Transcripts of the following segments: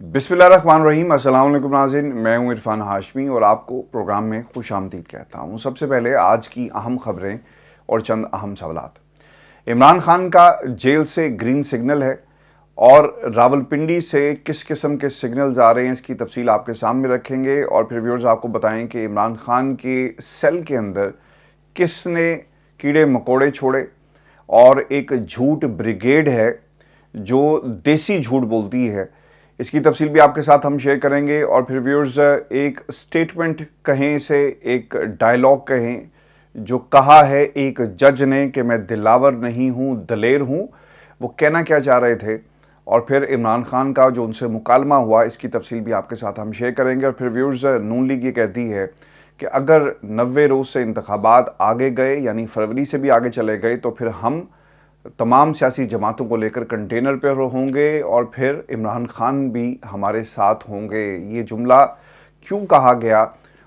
बिस्मिल्लाहिर्रहमानिर्रहीम। अस्सलाम वालेकुम नाज़रीन, मैं हूं इरफान हाशमी और आपको प्रोग्राम में खुश आमदीद कहता हूं। सबसे पहले आज की अहम खबरें और चंद अहम सवालात। इमरान खान का जेल से ग्रीन सिग्नल है और रावलपिंडी से किस किस्म के सिग्नल्स आ रहे हैं इसकी तफसील आपके सामने रखेंगे और फिर व्यूअर्स आपको बताएं कि इमरान खान के सेल के अंदर किसने कीड़े मकोड़े छोड़े और एक झूठ ब्रिगेड है जो देसी झूठ बोलती है, इसकी तफसील भी आपके साथ हम शेयर करेंगे। और फिर व्यूअर्स एक स्टेटमेंट कहें से एक डायलॉग कहें जो कहा है एक जज ने कि मैं दिलावर नहीं हूँ दलेर हूँ, वो कहना क्या चाह रहे थे। और फिर इमरान खान का जो उनसे मुकालमा हुआ इसकी तफसील भी आपके साथ हम शेयर करेंगे। और फिर व्यूअर्स नून लीग ये कहती है कि अगर 90 रोज़ से इंतखाबात आगे गए यानी फरवरी से भी आगे चले गए तो फिर हम तमाम सियासी जमातों को लेकर कंटेनर पर होंगे और फिर इमरान खान भी हमारे साथ होंगे। ये जुमला क्यों कहा गया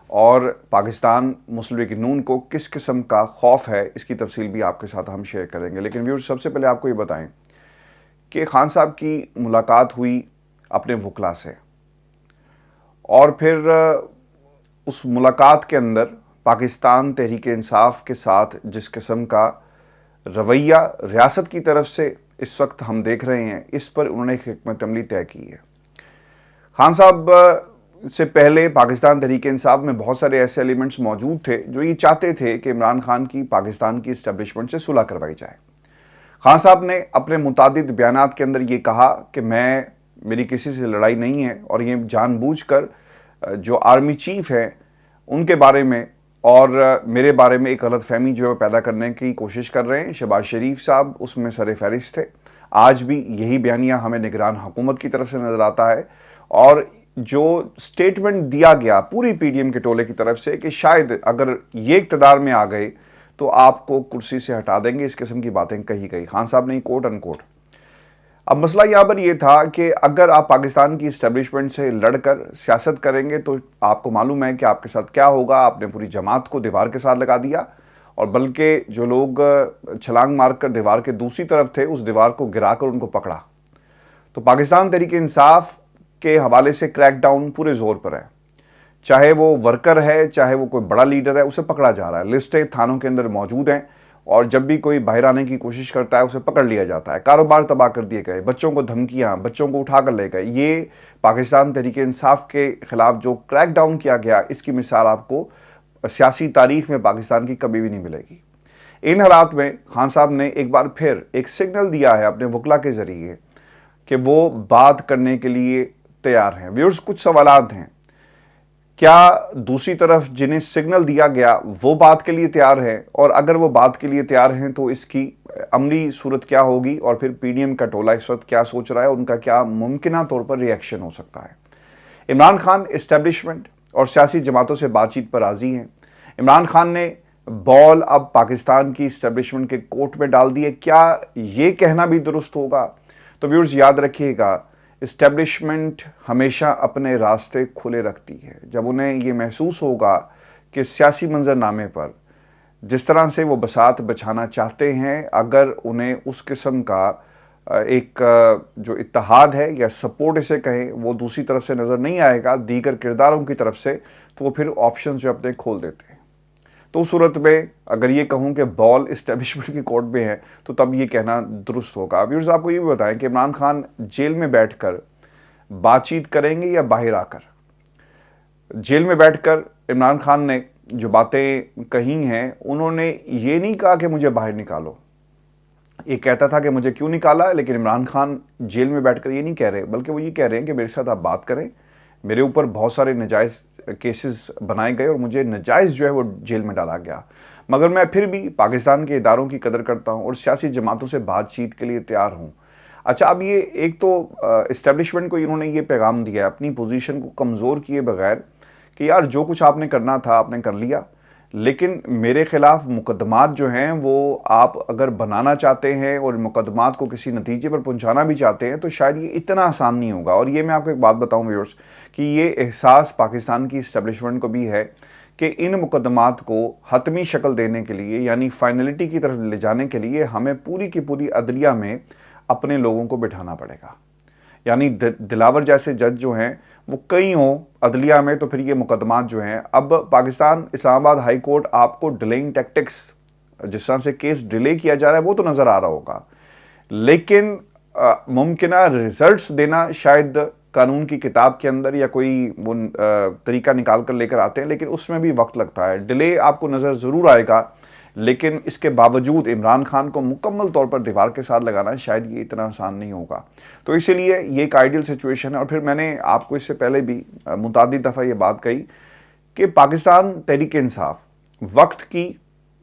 और पाकिस्तान मुस्लिम लीग नून को किस किस्म का खौफ है, इसकी तफसील भी आपके साथ हम शेयर करेंगे। लेकिन व्यूअर्स सबसे पहले आपको ये बताएं कि खान साहब की मुलाकात हुई अपने वकला से और फिर उस मुलाकात के अंदर पाकिस्तान तहरीक इंसाफ के साथ जिस किस्म का रवैया रियासत की तरफ से इस वक्त हम देख रहे हैं, इस पर उन्होंने एक हिकमत अमली तय की है। खान साहब से पहले पाकिस्तान तहरीक इंसाफ में बहुत सारे ऐसे एलिमेंट्स मौजूद थे जो ये चाहते थे कि इमरान खान की पाकिस्तान की इस्टेब्लिशमेंट से सुलह करवाई जाए। खान साहब ने अपने मुतादिद बयानात के अंदर ये कहा कि मेरी किसी से लड़ाई नहीं है और ये जानबूझकर जो आर्मी चीफ है उनके बारे में और मेरे बारे में एक गलत फहमी जो है पैदा करने की कोशिश कर रहे हैं। शहबाज शरीफ साहब उसमें सरे फहरिस्त थे। आज भी यही बयानिया हमें निगरान हुकूमत की तरफ से नज़र आता है और जो स्टेटमेंट दिया गया पूरी पीडीएम के टोले की तरफ से कि शायद अगर ये इक़्तिदार में आ गए तो आपको कुर्सी से हटा देंगे, इस किस्म की बातें कही गई खान साहब ने कोट अनकोट। अब मसला यहाँ पर यह था कि अगर आप पाकिस्तान की इस्टेब्लिशमेंट से लड़कर सियासत करेंगे तो आपको मालूम है कि आपके साथ क्या होगा। आपने पूरी जमात को दीवार के साथ लगा दिया और बल्कि जो लोग छलांग मारकर दीवार के दूसरी तरफ थे उस दीवार को गिराकर उनको पकड़ा। तो पाकिस्तान तहरीक इंसाफ के हवाले से क्रैकडाउन पूरे जोर पर है, चाहे वो वर्कर है चाहे वो कोई बड़ा लीडर है, उसे पकड़ा जा रहा है। लिस्टें थानों के अंदर मौजूद हैं और जब भी कोई बाहर आने की कोशिश करता है उसे पकड़ लिया जाता है। कारोबार तबाह कर दिए गए, बच्चों को धमकियां, बच्चों को उठा कर ले गए। ये पाकिस्तान तहरीक इंसाफ के खिलाफ जो क्रैकडाउन किया गया इसकी मिसाल आपको सियासी तारीख में पाकिस्तान की कभी भी नहीं मिलेगी। इन हालात में खान साहब ने एक बार फिर एक सिग्नल दिया है अपने वकला के ज़रिए कि वो बात करने के लिए तैयार हैं। व्यूअर्स कुछ सवालात हैं, क्या दूसरी तरफ जिन्हें सिग्नल दिया गया वो बात के लिए तैयार है और अगर वो बात के लिए तैयार हैं तो इसकी अमली सूरत क्या होगी और फिर पीडीएम का टोला इस वक्त क्या सोच रहा है, उनका क्या मुमकिन तौर पर रिएक्शन हो सकता है। इमरान खान इस्टेब्लिशमेंट और सियासी जमातों से बातचीत पर राजी हैं। इमरान खान ने बॉल अब पाकिस्तान की इस्टेब्लिशमेंट के कोर्ट में डाल दी है। क्या ये कहना भी दुरुस्त होगा? तो व्यूअर्स याद रखिएगा, इस्टेब्लिशमेंट हमेशा अपने रास्ते खुले रखती है। जब उन्हें ये महसूस होगा कि सियासी मंजरनामे पर जिस तरह से वो बसात बचाना चाहते हैं, अगर उन्हें उस किस्म का एक जो इत्तेहाद है या सपोर्ट इसे कहें वो दूसरी तरफ से नज़र नहीं आएगा दीगर किरदारों की तरफ से, तो वो फिर ऑप्शन जो अपने खोल देते हैं। तो उस सूरत में अगर ये कहूँ कि बॉल इस्टेब्लिशमेंट की कोर्ट में है तो तब ये कहना दुरुस्त होगा। व्यूअर्स आपको ये भी बताएं कि इमरान खान जेल में बैठकर बातचीत करेंगे या बाहर आकर। जेल में बैठकर इमरान खान ने जो बातें कही हैं उन्होंने ये नहीं कहा कि मुझे बाहर निकालो, ये कहता था कि मुझे क्यों निकाला, लेकिन इमरान खान जेल में बैठकर ये नहीं कह रहे बल्कि वो ये कह रहे हैं कि मेरे साथ आप बात करें, मेरे ऊपर बहुत सारे नाजायज़ केसेस बनाए गए और मुझे नाजायज़ जो है वो जेल में डाला गया, मगर मैं फिर भी पाकिस्तान के इदारों की कदर करता हूँ और सियासी जमातों से बातचीत के लिए तैयार हूँ। अच्छा, अब ये एक तो इस्टेब्लिशमेंट को इन्होंने ये पैगाम दिया अपनी पोजीशन को कमज़ोर किए बगैर कि यार जो कुछ आपने करना था आपने कर लिया, लेकिन मेरे ख़िलाफ़ मुकदमात जो हैं वो आप अगर बनाना चाहते हैं और मुकदमात को किसी नतीजे पर पहुंचाना भी चाहते हैं तो शायद ये इतना आसान नहीं होगा। और ये मैं आपको एक बात बताऊं व्यूअर्स कि ये एहसास पाकिस्तान की इस्टेब्लिशमेंट को भी है कि इन मुकदमात को हतमी शक्ल देने के लिए यानी फाइनलिटी की तरफ ले जाने के लिए हमें पूरी की पूरी अदलिया में अपने लोगों को बिठाना पड़ेगा। یعنی دلاور جیسے جج جو ہیں وہ کئی ہوں عدلیہ میں، تو پھر یہ مقدمات جو ہیں، اب پاکستان اسلام آباد ہائی کورٹ آپ کو ڈیلنگ ٹیکٹکس، جس طرح سے کیس ڈیلے کیا جا رہا ہے وہ تو نظر آ رہا ہوگا، لیکن ممکنہ ریزلٹس دینا شاید قانون کی کتاب کے اندر یا کوئی وہ طریقہ نکال کر لے کر آتے ہیں، لیکن اس میں بھی وقت لگتا ہے، ڈیلے آپ کو نظر ضرور آئے گا، لیکن اس کے باوجود عمران خان کو مکمل طور پر دیوار کے ساتھ لگانا شاید یہ اتنا آسان نہیں ہوگا۔ تو اسی لیے یہ ایک آئیڈیل سچویشن ہے۔ اور پھر میں نے آپ کو اس سے پہلے بھی متعدد دفعہ یہ بات کہی کہ پاکستان تحریک انصاف وقت کی،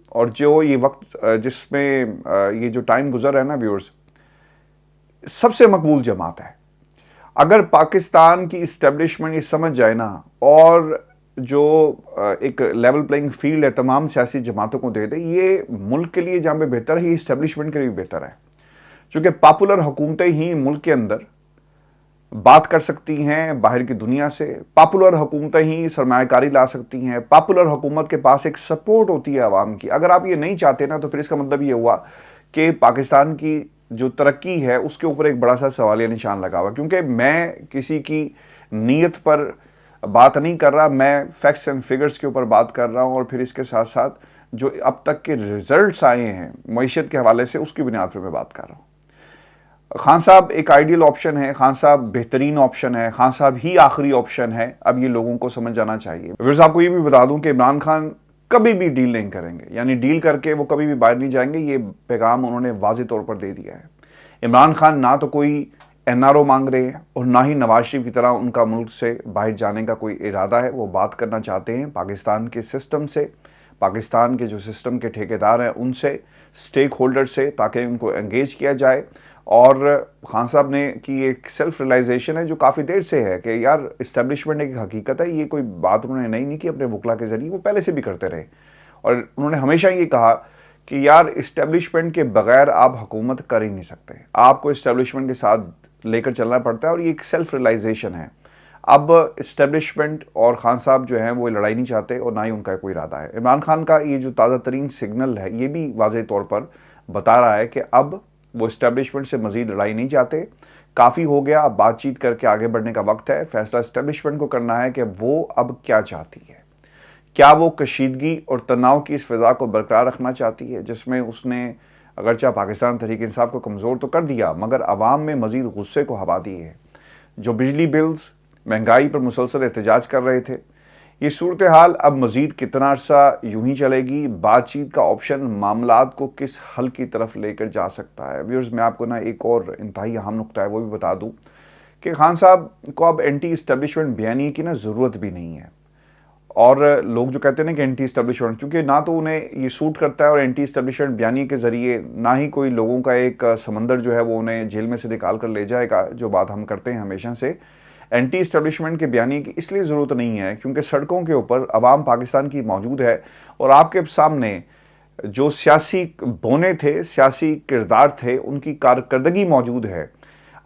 اور جو یہ وقت جس میں یہ جو ٹائم گزر رہا ہے نا ویورز، سب سے مقبول جماعت ہے۔ اگر پاکستان کی اسٹیبلشمنٹ یہ سمجھ جائے نا، اور جو ایک لیول پلینگ فیلڈ ہے تمام سیاسی جماعتوں کو دے دے، یہ ملک کے لیے جہاں پہ بہتر ہے، یہ اسٹیبلشمنٹ کے لیے بھی بہتر ہے، چونکہ پاپولر حکومتیں ہی ملک کے اندر بات کر سکتی ہیں باہر کی دنیا سے، پاپولر حکومتیں ہی سرمایہ کاری لا سکتی ہیں، پاپولر حکومت کے پاس ایک سپورٹ ہوتی ہے عوام کی۔ اگر آپ یہ نہیں چاہتے نا، تو پھر اس کا مطلب یہ ہوا کہ پاکستان کی جو ترقی ہے اس کے اوپر ایک بڑا سا سوالیہ نشان لگا ہوا، کیونکہ میں کسی کی نیت پر بات نہیں کر رہا، میں فیکٹس اینڈ فگرز کے اوپر بات کر رہا ہوں، اور پھر اس کے ساتھ ساتھ جو اب تک کے ریزلٹس آئے ہیں معیشت کے حوالے سے، اس کی بنیاد پر میں بات کر رہا ہوں۔ خان صاحب ایک آئیڈیل آپشن ہے، خان صاحب بہترین آپشن ہے، خان صاحب ہی آخری آپشن ہے، اب یہ لوگوں کو سمجھ جانا چاہیے۔ پھر آپ کو یہ بھی بتا دوں کہ عمران خان کبھی بھی ڈیل نہیں کریں گے، یعنی ڈیل کر کے وہ کبھی بھی باہر نہیں جائیں گے، یہ پیغام انہوں نے واضح طور پر دے دیا ہے۔ عمران خان نہ تو کوئی NRO مانگ رہے ہیں، اور نہ ہی نواز شریف کی طرح ان کا ملک سے باہر جانے کا کوئی ارادہ ہے۔ وہ بات کرنا چاہتے ہیں پاکستان کے سسٹم سے، پاکستان کے جو سسٹم کے ٹھیکیدار ہیں ان سے، سٹیک ہولڈر سے، تاکہ ان کو انگیج کیا جائے۔ اور خان صاحب نے کی ایک سیلف ریلائزیشن ہے جو کافی دیر سے ہے کہ یار اسٹیبلشمنٹ ایک حقیقت ہے، یہ کوئی بات انہوں نے نہیں کی اپنے وکلا کے ذریعے، وہ پہلے سے بھی کرتے رہے، اور انہوں نے ہمیشہ یہ کہا کہ یار اسٹیبلشمنٹ کے بغیر آپ حکومت کر ہی نہیں سکتے، آپ کو اسٹیبلشمنٹ کے ساتھ لے کر چلنا پڑتا ہے، اور یہ ایک سیلف ریلائزیشن ہے۔ اب اسٹیبلشمنٹ اور خان صاحب جو ہیں وہ لڑائی نہیں چاہتے، اور نہ ہی ان کا کوئی ارادہ ہے۔ عمران خان کا یہ جو تازہ ترین سگنل ہے، یہ بھی واضح طور پر بتا رہا ہے کہ اب وہ اسٹیبلشمنٹ سے مزید لڑائی نہیں چاہتے، کافی ہو گیا، اب بات چیت کر کے آگے بڑھنے کا وقت ہے۔ فیصلہ اسٹیبلشمنٹ کو کرنا ہے کہ وہ اب کیا چاہتی ہے، کیا وہ کشیدگی اور تناؤ کی اس فضا کو برقرار رکھنا چاہتی ہے، جس میں اس نے اگرچہ پاکستان تحریک انصاف کو کمزور تو کر دیا، مگر عوام میں مزید غصے کو ہوا دی ہے۔ جو بجلی بلز، مہنگائی پر مسلسل احتجاج کر رہے تھے، یہ صورتحال اب مزید کتنا عرصہ یوں ہی چلے گی؟ بات چیت کا آپشن معاملات کو کس حل کی طرف لے کر جا سکتا ہے؟ ویورز، میں آپ کو ایک اور انتہائی اہم نقطہ ہے وہ بھی بتا دوں کہ خان صاحب کو اب اینٹی اسٹیبلشمنٹ بیانیے کی ضرورت بھی نہیں ہے، اور لوگ جو کہتے ہیں کہ اینٹی اسٹیبلشمنٹ، کیونکہ نہ تو انہیں یہ سوٹ کرتا ہے، اور اینٹی اسٹیبلشمنٹ بیانیے کے ذریعے نہ ہی کوئی لوگوں کا ایک سمندر جو ہے وہ انہیں جیل میں سے نکال کر لے جائے گا، جو بات ہم کرتے ہیں ہمیشہ سے۔ اینٹی اسٹیبلشمنٹ کے بیانیے کی اس لیے ضرورت نہیں ہے کیونکہ سڑکوں کے اوپر عوام پاکستان کی موجود ہے، اور آپ کے سامنے جو سیاسی بونے تھے، سیاسی کردار تھے، ان کی کارکردگی موجود ہے۔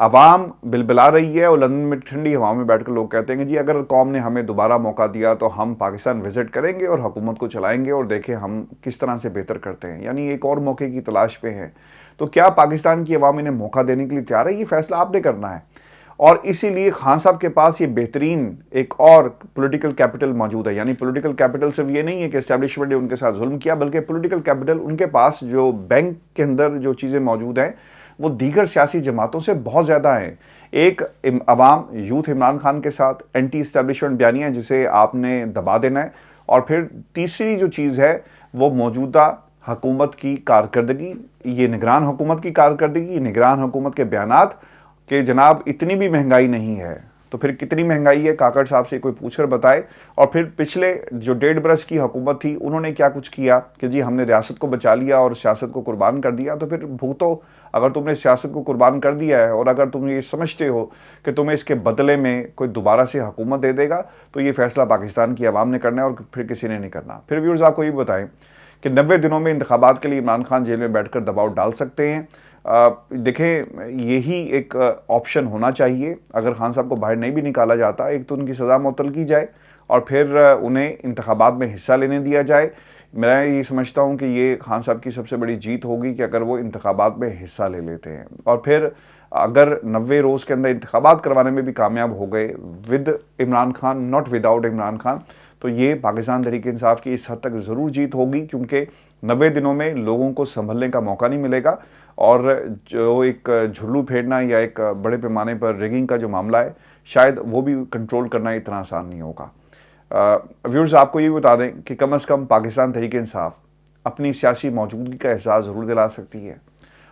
عوام بلبلا رہی ہے، اور لندن میں ٹھنڈی ہوا میں بیٹھ کر لوگ کہتے ہیں کہ جی اگر قوم نے ہمیں دوبارہ موقع دیا تو ہم پاکستان وزٹ کریں گے اور حکومت کو چلائیں گے، اور دیکھیں ہم کس طرح سے بہتر کرتے ہیں، یعنی ایک اور موقع کی تلاش پہ ہیں۔ تو کیا پاکستان کی عوام انہیں موقع دینے کے لیے تیار ہے؟ یہ فیصلہ آپ نے کرنا ہے، اور اسی لیے خان صاحب کے پاس یہ بہترین ایک اور پولیٹیکل کیپٹل موجود ہے۔ یعنی پولیٹیکل کیپٹل صرف یہ نہیں ہے کہ اسٹیبلشمنٹ نے ان کے ساتھ ظلم کیا، بلکہ پولیٹیکل کیپٹل ان کے پاس جو بینک کے اندر جو چیزیں موجود ہیں وہ دیگر سیاسی جماعتوں سے بہت زیادہ ہیں۔ ایک عوام یوتھ عمران خان کے ساتھ اینٹی اسٹیبلشمنٹ بیانیہ جسے آپ نے دبا دینا ہے، اور پھر تیسری جو چیز ہے وہ موجودہ حکومت کی کارکردگی، یہ نگران حکومت کی کارکردگی، نگران حکومت کے بیانات کہ جناب اتنی بھی مہنگائی نہیں ہے، تو پھر کتنی مہنگائی ہے کاکڑ صاحب سے کوئی پوچھ کر بتائے۔ اور پھر پچھلے جو 1.5 برس کی حکومت تھی انہوں نے کیا کچھ کیا کہ جی ہم نے ریاست کو بچا لیا اور سیاست کو قربان کر دیا، تو پھر بھگتو۔ اگر تم نے سیاست کو قربان کر دیا ہے، اور اگر تم یہ سمجھتے ہو کہ تمہیں اس کے بدلے میں کوئی دوبارہ سے حکومت دے دے گا، تو یہ فیصلہ پاکستان کی عوام نے کرنا ہے، اور پھر کسی نے نہیں کرنا۔ پھر ویورز آپ کو یہ بتائیں کہ 90 دنوں میں انتخابات کے لیے عمران خان جیل میں بیٹھ کر دباؤ ڈال سکتے ہیں۔ دیکھیں یہی ایک آپشن ہونا چاہیے، اگر خان صاحب کو باہر نہیں بھی نکالا جاتا، ایک تو ان کی سزا معطل کی جائے، اور پھر انہیں انتخابات میں حصہ لینے دیا جائے۔ میں یہ سمجھتا ہوں کہ یہ خان صاحب کی سب سے بڑی جیت ہوگی کہ اگر وہ انتخابات میں حصہ لے لیتے ہیں، اور پھر अगर 90 रोज़ के अंदर इंतखाबात करवाने में भी कामयाब हो गए with Imran Khan, not without Imran Khan, तो ये पाकिस्तान तहरीक इंसाफ की इस हद तक ज़रूर जीत होगी, क्योंकि 90 दिनों में लोगों को संभलने का मौका नहीं मिलेगा और जो एक झुल्लू फेरना या एक बड़े पैमाने पर रिगिंग का जो मामला है शायद वो भी कंट्रोल करना इतना आसान नहीं होगा। व्यूअर्स, आपको ये बता दें कि कम से कम पाकिस्तान तहरीक इंसाफ अपनी सियासी मौजूदगी का एहसास ज़रूर दिला सकती है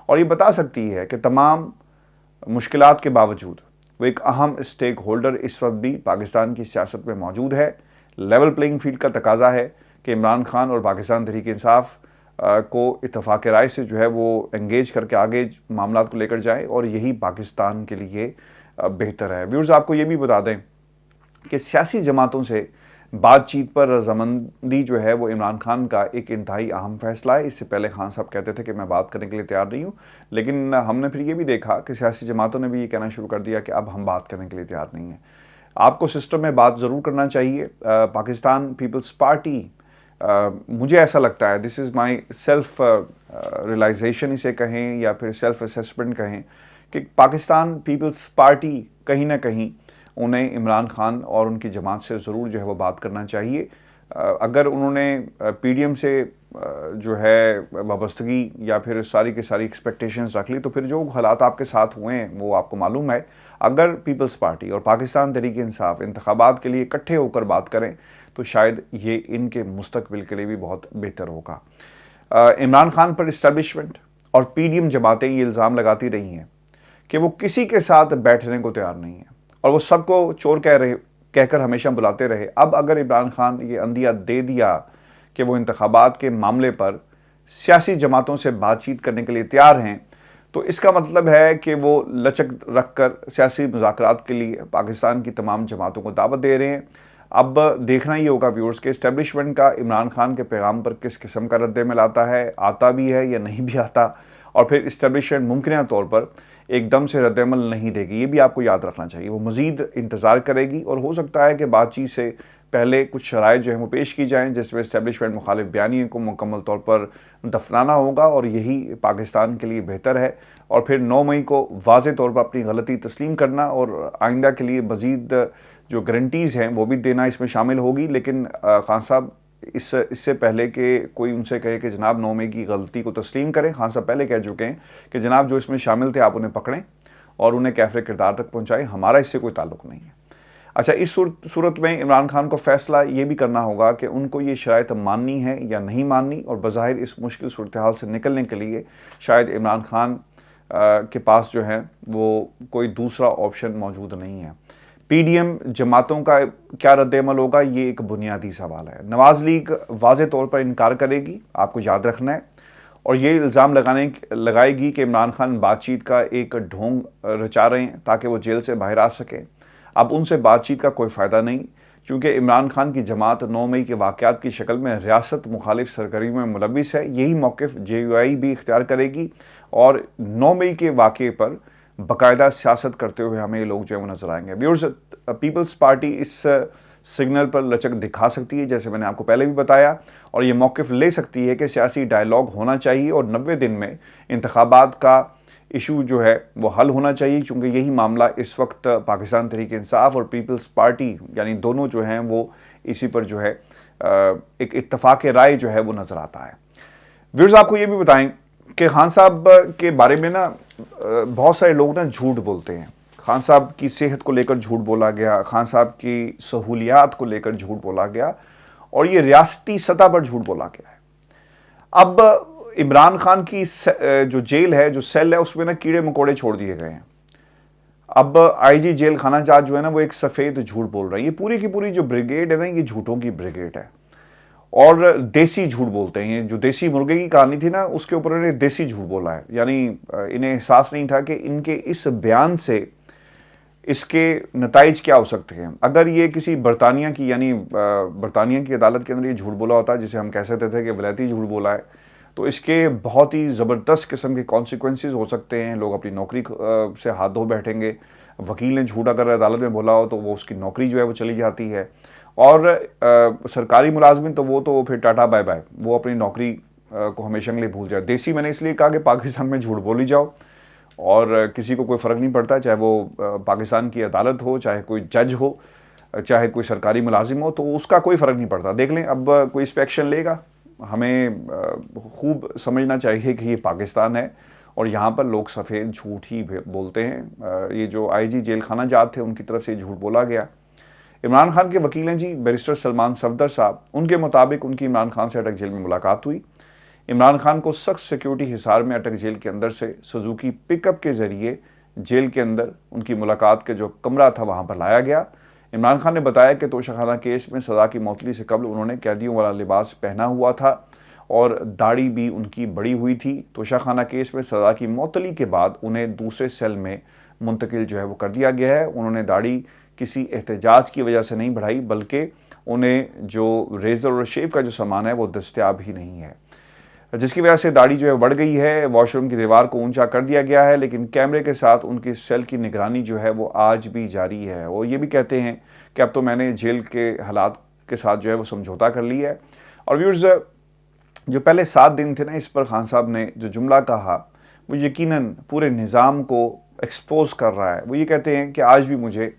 और ये बता सकती है कि तमाम मुश्किलात के बावजूद वो एक अहम स्टेक होल्डर इस वक्त भी पाकिस्तान की सियासत में मौजूद है। लेवल प्लेइंग फील्ड का तकाजा है कि इमरान खान और पाकिस्तान तहरीक इंसाफ को इत्तफाक राय से जो है वो एंगेज करके आगे मामलात को लेकर जाए और यही पाकिस्तान के लिए बेहतर है। व्यूअर्स, आपको ये भी बता दें कि सियासी जमातों से बातचीत पर रजामंदी जो है वो इमरान खान का एक इंतहाई अहम फैसला है। इससे पहले खान साहब कहते थे कि मैं बात करने के लिए तैयार नहीं हूँ, लेकिन हमने फिर ये भी देखा कि सियासी जमातों ने भी ये कहना शुरू कर दिया कि अब हम बात करने के लिए तैयार नहीं हैं। आपको सिस्टम में बात ज़रूर करना चाहिए। पाकिस्तान पीपल्स पार्टी, मुझे ऐसा लगता है, this is my self realisation इसे कहें या फिर सेल्फ असेसमेंट कहें, कि पाकिस्तान पीपल्स पार्टी कहीं ना कहीं उन्हें इमरान खान और उनकी जमात से ज़रूर जो है वो बात करना चाहिए। अगर उन्होंने पीडीएम से जो है वाबस्तगी या फिर सारी की सारी एक्सपेक्टेशंस रख ली, तो फिर जो हालात आपके साथ हुए हैं वो आपको मालूम है। अगर पीपल्स पार्टी और पाकिस्तान तहरीक इंसाफ इंतखाबात के लिए इकट्ठे होकर बात करें तो शायद ये इनके मुस्तकबिल के लिए भी बहुत बेहतर होगा। इमरान खान पर इस्टेब्लिशमेंट और पीडीएम जमातें ये इल्ज़ाम लगाती रही हैं कि वो किसी के साथ बैठने को तैयार नहीं है और वो सबको चोर कहकर हमेशा बुलाते रहे। अब अगर इमरान खान ये अंदिया दे दिया कि वो इंतखाबात के मामले पर सियासी जमातों से बातचीत करने के लिए तैयार हैं, तो इसका मतलब है कि वो लचक रख कर सियासी मुज़ाकरात के लिए पाकिस्तान की तमाम जमातों को दावत दे रहे हैं। अब देखना ही होगा व्यूअर्स के इस्टेब्लिशमेंट का इमरान खान के पैगाम पर किस किस्म का रद्द-ए-अमल आता है, आता भी है या नहीं भी आता, और फिर इस्टेब्लिशमेंट मुमकिन तौर पर एकदम से रद्द-ए-अमल नहीं देगी। ये भी आपको याद रखना चाहिए। वो मज़ीद इंतज़ार करेगी और हो सकता है कि बातचीत से पहले कुछ शराइत जो है वो पेश की जाएँ, जिसमें इस्टेब्लिशमेंट मुखालिफ बयानियों को मुकम्मल तौर पर दफनाना होगा और यही पाकिस्तान के लिए बेहतर है। और फिर 9 मई को वाज़े तौर पर अपनी गलती तस्लीम करना और आइंदा के लिए मज़ीद जो गारंटीज़ हैं वो भी देना इसमें शामिल होगी। लेकिन खान साहब इससे पहले कि कोई उनसे कहे कि जनाब 9 मई की गलती को तस्लीम करें, खान साहब पहले कह चुके हैं कि जनाब जो इसमें शामिल थे आप उन्हें पकड़ें और उन्हें कैफ़े किरदार तक पहुँचाएँ, हमारा इससे कोई ताल्लुक़ नहीं है। अच्छा, इस सूरत में इमरान खान को फ़ैसला ये भी करना होगा कि उनको ये शराइत माननी है या नहीं माननी, और बज़ाहिर इस मुश्किल सूरत हाल से निकलने के लिए शायद इमरान खान के पास जो है वो कोई दूसरा ऑप्शन मौजूद नहीं है। पीडीएम जमातों का क्या रद्द-ए-अमल होगा, ये एक बुनियादी सवाल है। नवाज़ लीग वाज़े तौर पर इनकार करेगी, आपको याद रखना है, और ये इल्ज़ाम लगाएगी कि इमरान खान बातचीत का एक ढोंग रचा रहे हैं ताकि वो जेल से बाहर आ सकें। अब उनसे बातचीत का कोई फ़ायदा नहीं, क्योंकि इमरान खान की जमात 9 मई के वाक़यात की शक्ल में रियासत मुखालिफ सरगर्मी में मुलविस है। यही मौक़िफ़ JUI भी इख्तियार करेगी और 9 मई के वाक़े पर बाकायदा सियासत करते हुए हमें ये लोग जो है वो नज़र आएंगे। व्यूअर्स, पीपल्स पार्टी इस सिग्नल पर लचक दिखा सकती है, जैसे मैंने आपको पहले भी बताया, और ये मौक़िफ़ ले सकती है कि सियासी डायलॉग होना चाहिए और 90 दिन में इंतखाबात का इशू जो है वो हल होना चाहिए, क्योंकि यही मामला इस वक्त पाकिस्तान तहरीक इंसाफ और पीपल्स पार्टी यानी दोनों जो हैं वो इसी पर जो है एक इत्तफाक राय जो है वो नज़र आता है। व्यूअर्स, आपको ये भी बताएं कि खान साहब के बारे में ना बहुत सारे लोग ना झूठ बोलते हैं। खान साहब की सेहत को लेकर झूठ बोला गया, खान साहब की सहूलियात को लेकर झूठ बोला गया, और ये रियासती सतह पर झूठ बोला गया है। अब इमरान खान की जो जेल है, जो सेल है, उसमें ना कीड़े मकोड़े छोड़ दिए गए हैं। अब IG जेल खाना चाह जो है ना वो एक सफ़ेद झूठ बोल रहा है। ये पूरी की पूरी जो ब्रिगेड है ना, ये झूठों की ब्रिगेड है और देसी झूठ बोलते हैं। जो देसी मुर्गे की कहानी थी ना, उसके ऊपर इन्हें देसी झूठ बोला है, यानी इन्हें एहसास नहीं था कि इनके इस बयान से इसके नताइज क्या हो सकते हैं। अगर ये किसी बरतानिया की यानी बरतानिया की अदालत के अंदर ये झूठ बोला होता, जिसे हम कह सकते थे कि वलैती झूठ बोला है, तो इसके बहुत ही ज़बरदस्त किस्म के कॉन्सिक्वेंसेस हो सकते हैं। लोग अपनी नौकरी से हाथ धो बैठेंगे। वकील ने झूठ अगर अदालत में बोला हो तो वो उसकी नौकरी जो है वो चली जाती है, और सरकारी मुलाजमिन तो वो तो फिर टाटा बाय बाय, वो अपनी नौकरी को हमेशा के लिए भूल जाए। देसी मैंने इसलिए कहा कि पाकिस्तान में झूठ बोली जाओ اور किसी को कोई फ़र्क नहीं पड़ता, चाहे वो पाकिस्तान की अदालत हो, चाहे कोई जज हो, चाहे कोई सरकारी मुलाजिम हो, तो उसका कोई फ़र्क नहीं पड़ता। देख लें अब कोई इस पे एक्शन लेगा। हमें खूब समझना चाहिए कि ये पाकिस्तान है और यहाँ पर लोग सफ़ेद झूठ ही बोलते हैं। ये जो आईजी जेल खाना जात थे उनकी तरफ से झूठ बोला गया। इमरान खान के वकील हैं जी बैरिस्टर सलमान सफदर साहब, उनके मुताबिक उनकी इमरान खान से अटक जेल में मुलाकात हुई। इमरान खान को सख्त सिक्योरिटी हिसार में अटक जेल के अंदर से सुजुकी पिकअप के ज़रिए जेल के अंदर उनकी मुलाकात के जो कमरा था वहाँ पर लाया गया। इमरान खान ने बताया कि तोशाखाना केस में सज़ा की मौतली से कबल उन्होंने कैदियों वाला लिबास पहना हुआ था और दाढ़ी भी उनकी बड़ी हुई थी। तोशाखाना केस में सज़ा की मौतली के बाद उन्हें दूसरे सेल में मुंतकिल जो है वो कर दिया गया है। उन्होंने दाढ़ी किसी एहतजाज की वजह से नहीं बढ़ाई, बल्कि उन्हें जो रेज़र और शेव का जो सामान है वो दस्तयाब ही नहीं है, जिसकी वजह से दाढ़ी जो है बढ़ गई है। वॉशरूम की दीवार को ऊंचा कर दिया गया है, लेकिन कैमरे के साथ उनकी सेल की निगरानी जो है वो आज भी जारी है। वो ये भी कहते हैं कि अब तो मैंने जेल के हालात के साथ जो है वो समझौता कर लिया है। और व्यूअर्स, जो पहले 7 दिन थे ना, इस पर खान साहब ने जो जुमला कहा वो यकीनन पूरे निज़ाम को एक्सपोज कर रहा है। वो ये कहते हैं कि आज भी मुझे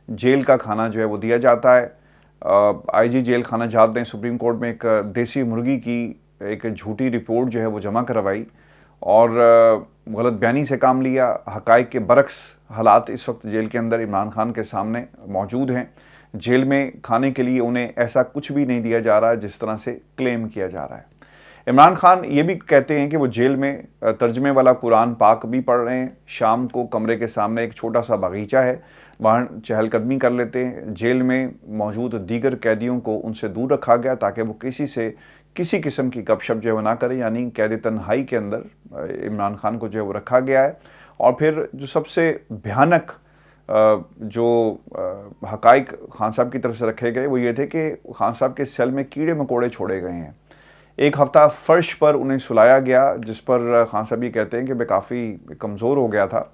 जेल का खाना जो है वो दिया जाता है। आईजी जेल खाना जात ने सुप्रीम कोर्ट में एक देसी मुर्गी की एक झूठी रिपोर्ट जो है वो जमा करवाई और गलत बयानी से काम लिया। हकाइक के बरक्स हालात इस वक्त जेल के अंदर इमरान खान के सामने मौजूद हैं। जेल में खाने के लिए उन्हें ऐसा कुछ भी नहीं दिया जा रहा जिस तरह से क्लेम किया जा रहा है। इमरान खान ये भी कहते हैं कि वो जेल में तर्जमे वाला कुरान पाक भी पढ़ रहे हैं। शाम को कमरे के सामने एक छोटा सा बागीचा है, वहाँ चहलकदमी कर लेते हैं। जेल में मौजूद दीगर कैदियों को उनसे दूर रखा गया ताकि वो किसी किस्म की गपशप जो है वो ना करें, यानी कैद तन्हाई के अंदर इमरान खान को जो है वो रखा गया है। और फिर जो सबसे भयानक जो हकाइक खान साहब की तरफ से रखे गए वो ये थे कि खान साहब के सेल में कीड़े मकोड़े छोड़े गए हैं। एक हफ़्ता फ़र्श पर उन्हें सुलाया गया, जिस पर खान साहब ये कहते हैं कि मैं काफ़ी कमज़ोर हो गया था,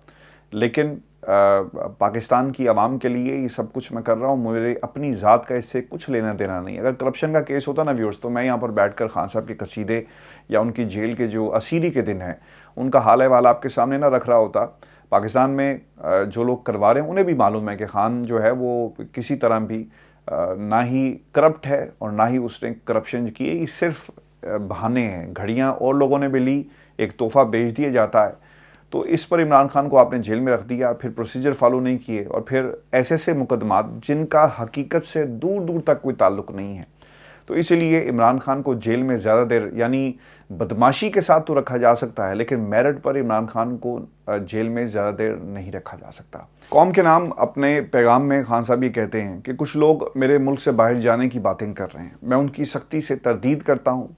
लेकिन पाकिस्तान की आवाम के लिए ये सब कुछ मैं कर रहा हूँ, मेरी अपनी ज़ात का इससे कुछ लेना देना नहीं। अगर करप्शन का केस होता ना व्यूअर्स, तो मैं यहाँ पर बैठकर खान साहब के कसीदे या उनकी जेल के जो असीरी के दिन हैं उनका हाल अहवाल आपके सामने ना रख रहा होता। पाकिस्तान में जो लोग करवा रहे हैं उन्हें भी मालूम है कि खान जो है वो किसी तरह भी ना ही करप्ट है और ना ही उसने करप्शन की है। ये सिर्फ बहाने हैं। घड़ियाँ और लोगों ने भी ली, एक तोहफ़ा बेच दिया जाता है। तो इस पर इमरान खान को आपने जेल में रख दिया, फिर प्रोसीजर फॉलो नहीं किए और फिर ऐसे मुकदमात जिनका हकीकत से दूर दूर तक कोई ताल्लुक़ नहीं है। तो इसीलिए इमरान खान को जेल में ज़्यादा देर, यानी बदमाशी के साथ तो रखा जा सकता है, लेकिन मेरिट पर इमरान खान को जेल में ज़्यादा देर नहीं रखा जा सकता। कौम के नाम अपने पैगाम में खान साहब ये कहते हैं कि कुछ लोग मेरे मुल्क से बाहर जाने की बातें कर रहे हैं, मैं उनकी सख्ती से तरदीद करता हूँ।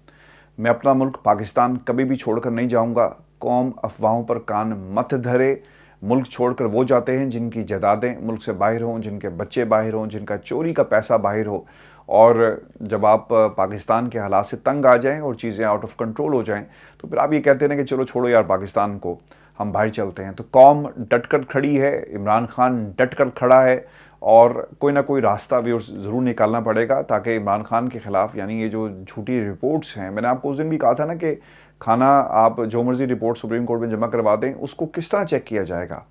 मैं अपना मुल्क पाकिस्तान कभी भी छोड़कर नहीं जाऊँगा। कौम अफवाहों पर कान मत धरे। मुल्क छोड़कर वो जाते हैं जिनकी जायदादें मुल्क से बाहर हों, जिनके बच्चे बाहर हों, जिनका चोरी का पैसा बाहर हो। और जब आप पाकिस्तान के हालात से तंग आ जाएं और चीज़ें आउट ऑफ कंट्रोल हो जाएं, तो फिर आप ये कहते हैं कि चलो छोड़ो यार पाकिस्तान को, हम बाहर चलते हैं। तो कौम डटकर खड़ी है, इमरान खान डटकर खड़ा है और कोई ना कोई रास्ता भी ज़रूर निकालना पड़ेगा ताकि इमरान खान के ख़िलाफ़, यानी ये जो झूठी रिपोर्ट्स हैं, मैंने आपको उस दिन भी कहा था ना कि खाना आप जो मर्ज़ी रिपोर्ट सुप्रीम कोर्ट में जमा करवा दें, उसको किस तरह चेक किया जाएगा।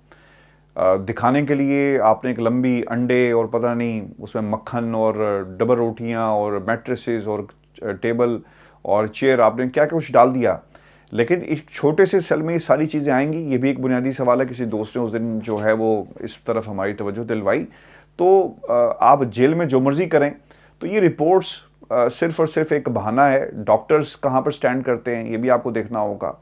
दिखाने के लिए आपने एक लंबी अंडे और पता नहीं उसमें मक्खन और डबल रोटियां और मैट्रेसेस और टेबल और चेयर आपने क्या क्या कुछ डाल दिया, लेकिन एक छोटे से सेल में ये सारी चीज़ें आएंगी। ये भी एक बुनियादी सवाल है। किसी दोस्त ने उस दिन जो है वो इस तरफ हमारी तवज्जो दिलवाई। तो आप जेल में जो मर्ज़ी करें, तो ये रिपोर्ट्स सिर्फ़ और सिर्फ एक बहाना है। डॉक्टर्स कहाँ पर स्टैंड करते हैं ये भी आपको देखना होगा।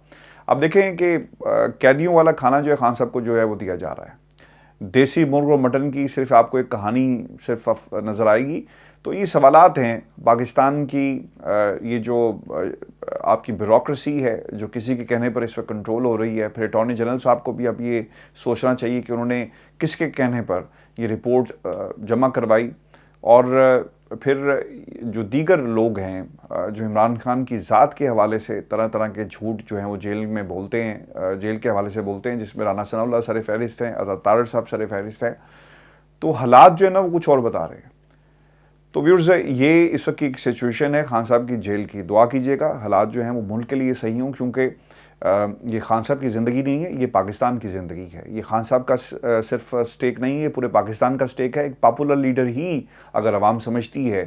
अब देखें कि कैदियों वाला खाना जो है खान साहब को जो है वो दिया जा रहा है। देसी मुर्ग और मटन की सिर्फ आपको एक कहानी सिर्फ नज़र आएगी। तो ये सवालात हैं पाकिस्तान की, ये जो आपकी ब्यूरोक्रेसी है जो किसी के कहने पर इस वक्त कंट्रोल हो रही है। फिर अटॉर्नी जनरल साहब को भी अब ये सोचना चाहिए कि उन्होंने किसके कहने पर ये रिपोर्ट जमा करवाई। और फिर जो दीगर लोग हैं जो इमरान खान की ज़ात के हवाले से तरह तरह के झूठ जो हैं वो जेल में बोलते हैं, जेल के हवाले से बोलते हैं, जिसमें राना सनाउल्लाह सर फहरिस्त हैं, अता तारड़ साहब सर फहरिस्त हैं। तो हालात जो है ना वो कुछ और बता रहे हैं। तो व्यूअर्स, ये इस वक्त की सिचुएशन है खान साहब की जेल की। दुआ कीजिएगा हालात जो हैं वो मुल्क के लिए सही हों, क्योंकि یہ خان صاحب کی زندگی نہیں ہے، یہ پاکستان کی زندگی ہے. یہ خان صاحب کا صرف سٹیک نہیں ہے، پورے پاکستان کا سٹیک ہے. ایک پاپولر لیڈر ہی اگر عوام سمجھتی ہے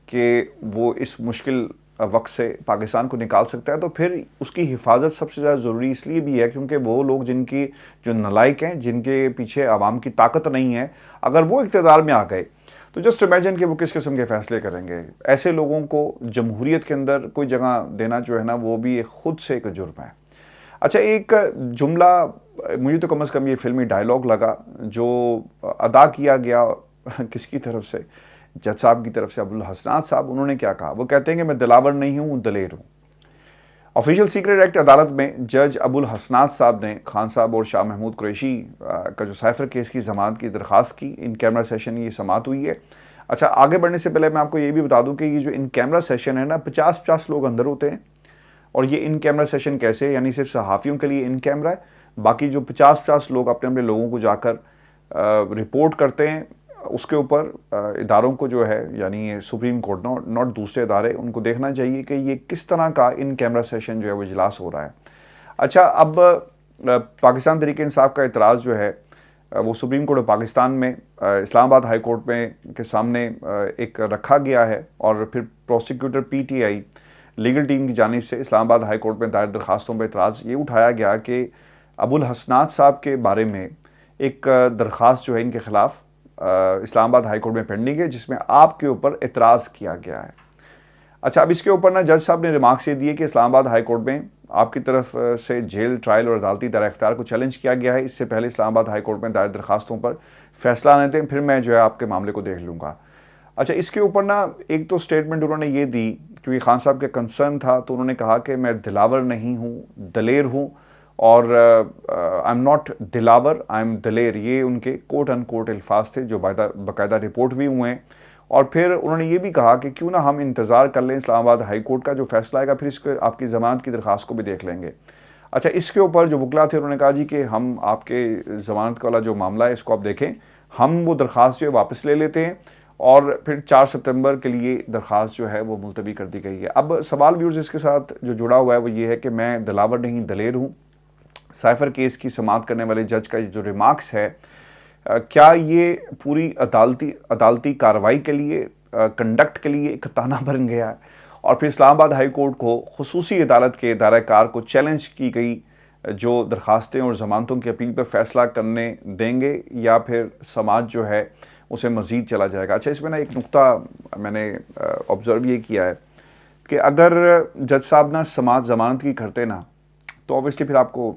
کہ وہ اس مشکل وقت سے پاکستان کو نکال سکتا ہے، تو پھر اس کی حفاظت سب سے زیادہ ضروری اس لیے بھی ہے کیونکہ وہ لوگ جن کی جو نالائق ہیں، جن کے پیچھے عوام کی طاقت نہیں ہے، اگر وہ اقتدار میں آ گئے تو جسٹ امیجن کہ وہ کس قسم کے فیصلے کریں گے. ایسے لوگوں کو جمہوریت کے اندر کوئی جگہ دینا جو ہے نا، وہ بھی خود سے ایک جرم ہے. اچھا، ایک جملہ مجھے تو کم از کم یہ فلمی ڈائلاگ لگا جو ادا کیا گیا کس کی طرف سے، جج صاحب کی طرف سے، ابوالحسنات صاحب. انہوں نے کیا کہا؟ وہ کہتے ہیں کہ میں دلاور نہیں ہوں، دلیر ہوں. آفیشیل سیکرٹ ایکٹ عدالت میں جج ابوالحسنات صاحب نے خان صاحب اور شاہ محمود قریشی کا جو سائفر کیس کی ضمانت کی درخواست کی. ان کیمرہ سیشن یہ سماعت ہوئی ہے. اچھا، آگے بڑھنے سے پہلے میں آپ کو یہ بھی بتا دوں کہ یہ جو ان کیمرہ سیشن ہے نا، 50 لوگ اندر ہوتے ہیں. اور یہ ان کیمرہ سیشن کیسے، یعنی صرف صحافیوں کے لیے ان کیمرہ ہے، باقی جو 50 لوگ اپنے اپنے لوگوں کو جا کر رپورٹ کرتے ہیں اس کے اوپر اداروں کو جو ہے، یعنی سپریم کورٹ ناٹ دوسرے ادارے، ان کو دیکھنا چاہیے کہ یہ کس طرح کا ان کیمرہ سیشن جو ہے وہ اجلاس ہو رہا ہے. اچھا، اب پاکستان تحریک انصاف کا اعتراض جو ہے وہ سپریم کورٹ پاکستان میں اسلام آباد ہائی کورٹ میں کے سامنے ایک رکھا گیا ہے، اور پھر پروسیکیوٹر PTI لیگل ٹیم کی جانب سے اسلام آباد ہائی کورٹ میں دائر درخواستوں پہ اعتراض یہ اٹھایا گیا کہ ابوالحسنات صاحب کے بارے میں ایک درخواست جو ہے ان کے خلاف اسلام آباد ہائی کورٹ میں پینڈنگ ہے، جس میں آپ کے اوپر اعتراض کیا گیا ہے. اچھا، اب اس کے اوپر نا جج صاحب نے ریمارکس یہ دیے کہ اسلام آباد ہائی کورٹ میں آپ کی طرف سے جیل، ٹرائل اور عدالتی دائرہ اختیار کو چیلنج کیا گیا ہے. اس سے پہلے اسلام آباد ہائی کورٹ میں دائر درخواستوں پر فیصلہ آنے دیں، پھر میں جو ہے آپ کے معاملے کو دیکھ لوں گا. اچھا، اس کے اوپر نا ایک تو سٹیٹمنٹ انہوں نے یہ دی کیونکہ خان صاحب کے کنسرن تھا، تو انہوں نے کہا کہ میں دلاور نہیں ہوں، دلیر ہوں. اور I am not Dilawar, I am دلیر. یہ ان کے کوٹ ان کوٹ الفاظ تھے جو باقاعدہ رپورٹ بھی ہوئے ہیں. اور پھر انہوں نے یہ بھی کہا کہ کیوں نہ ہم انتظار کر لیں اسلام آباد ہائی کورٹ کا جو فیصلہ آئے گا، پھر اس کو آپ کی ضمانت کی درخواست کو بھی دیکھ لیں گے. اچھا، اس کے اوپر جو وکلا تھے انہوں نے کہا جی کہ ہم آپ کے ضمانت والا جو معاملہ ہے اس کو آپ دیکھیں، ہم وہ درخواست جو ہے واپس لے لیتے ہیں. اور پھر 4 ستمبر کے لیے درخواست جو ہے وہ ملتوی کر دی گئی ہے. اب سوال ویورز اس کے ساتھ جو جڑا ہوا ہے وہ یہ ہے کہ میں دلاور نہیں دلیر ہوں. سائفر کیس کی سماعت کرنے والے جج کا جو ریمارکس ہے، کیا یہ پوری عدالتی کارروائی کے لیے، کنڈکٹ کے لیے ایک تانا بن گیا ہے؟ اور پھر اسلام آباد ہائی کورٹ کو خصوصی عدالت کے دائرہ کار کو چیلنج کی گئی جو درخواستیں اور ضمانتوں کی اپیل پر فیصلہ کرنے دیں گے، یا پھر سماعت جو ہے اسے مزید چلا جائے گا؟ اچھا، اس میں نا ایک نقطہ میں نے آبزرو یہ کیا ہے کہ اگر جج صاحب نا سماعت ضمانت کی کرتے نا تو اوبیسلی پھر آپ کو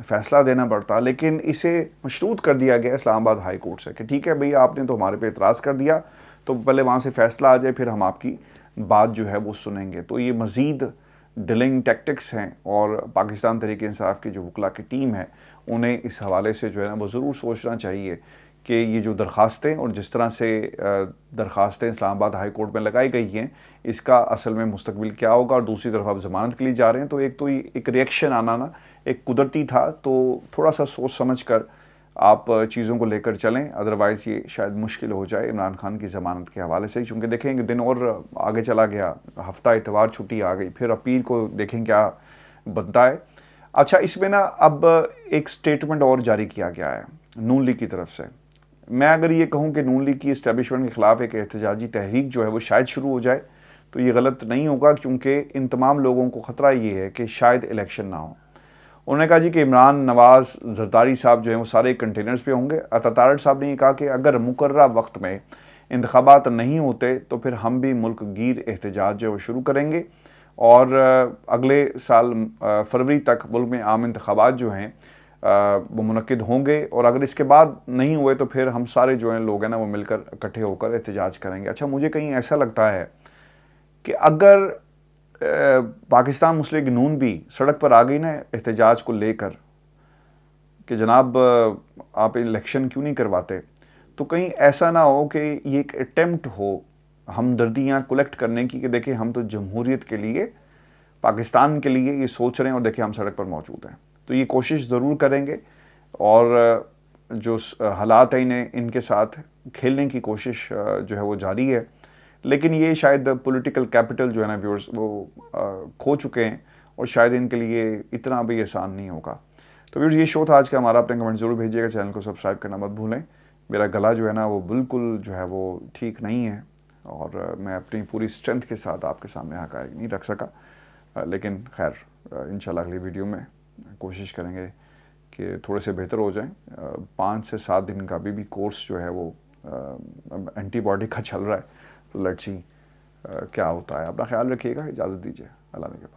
فیصلہ دینا پڑتا، لیکن اسے مشروط کر دیا گیا اسلام آباد ہائی کورٹ سے کہ ٹھیک ہے بھئی، آپ نے تو ہمارے پہ اعتراض کر دیا، تو پہلے وہاں سے فیصلہ آ جائے، پھر ہم آپ کی بات جو ہے وہ سنیں گے. تو یہ مزید ڈیلنگ ٹیکٹکس ہیں، اور پاکستان تحریک انصاف کی جو وکلا کی ٹیم ہے انہیں اس حوالے سے جو ہے نا وہ ضرور سوچنا چاہیے کہ یہ جو درخواستیں اور جس طرح سے درخواستیں اسلام آباد ہائی کورٹ میں لگائی گئی ہیں، اس کا اصل میں مستقبل کیا ہوگا. اور دوسری طرف آپ ضمانت کے لیے جا رہے ہیں، تو ایک ریئیکشن آنا نا ایک قدرتی تھا. تو تھوڑا سا سوچ سمجھ کر آپ چیزوں کو لے کر چلیں، ادروائز یہ شاید مشکل ہو جائے عمران خان کی ضمانت کے حوالے سے. چونکہ دیکھیں کہ دن اور آگے چلا گیا، ہفتہ اتوار چھٹی آ گئی، پھر اپیل کو دیکھیں کیا بنتا ہے. اچھا، اس میں نا اب ایک سٹیٹمنٹ اور جاری کیا گیا ہے نون لیگ کی طرف سے. میں اگر یہ کہوں کہ نون لیگ کی اسٹیبلشمنٹ کے خلاف ایک احتجاجی تحریک جو ہے وہ شاید شروع ہو جائے تو یہ غلط نہیں ہوگا، کیونکہ ان تمام لوگوں کو خطرہ یہ ہے کہ شاید الیکشن نہ ہو. انہوں نے کہا جی کہ عمران، نواز، زرداری صاحب جو ہیں وہ سارے کنٹینرز پہ ہوں گے. عطا تارڑ صاحب نے یہ کہا کہ اگر مقررہ وقت میں انتخابات نہیں ہوتے تو پھر ہم بھی ملک گیر احتجاج جو ہے وہ شروع کریں گے، اور اگلے سال فروری تک ملک میں عام انتخابات جو ہیں وہ منعقد ہوں گے، اور اگر اس کے بعد نہیں ہوئے تو پھر ہم سارے جو ہیں لوگ ہیں نا وہ مل کر اکٹھے ہو کر احتجاج کریں گے. اچھا، مجھے کہیں ایسا لگتا ہے کہ اگر پاکستان مسلم لیگ نون بھی سڑک پر آ گئی نا احتجاج کو لے کر کہ جناب آپ الیکشن کیوں نہیں کرواتے، تو کہیں ایسا نہ ہو کہ یہ ایک اٹیمپٹ ہو ہمدردیاں کلیکٹ کرنے کی کہ دیکھیں ہم تو جمہوریت کے لیے، پاکستان کے لیے یہ سوچ رہے ہیں، اور دیکھیں ہم سڑک پر موجود ہیں. تو یہ کوشش ضرور کریں گے، اور جو حالات ہیں ان کے ساتھ کھیلنے کی کوشش جو ہے وہ جاری ہے. لیکن یہ شاید پولیٹیکل کیپٹل جو ہے نا ویورز وہ کھو چکے ہیں، اور شاید ان کے لیے اتنا بھی آسان نہیں ہوگا. تو ویورز یہ شو تھا آج کا ہمارا. اپنے کمنٹ ضرور بھیجیے گا, چینل کو سبسکرائب کرنا مت بھولیں. میرا گلا جو ہے نا وہ بالکل جو ہے وہ ٹھیک نہیں ہے, اور میں اپنی پوری اسٹرینتھ کے ساتھ آپ کے سامنے حقائق نہیں رکھ سکا, لیکن خیر انشاءاللہ اگلی ویڈیو میں کوشش کریں گے کہ تھوڑے سے بہتر ہو جائیں. 5 سے 7 دن کا بھی کورس جو ہے وہ اینٹی باڈی کا چل رہا ہے, تو لیٹس سی کیا ہوتا ہے. اپنا خیال رکھیے گا, اجازت دیجیے, اللہ نے کے پاس.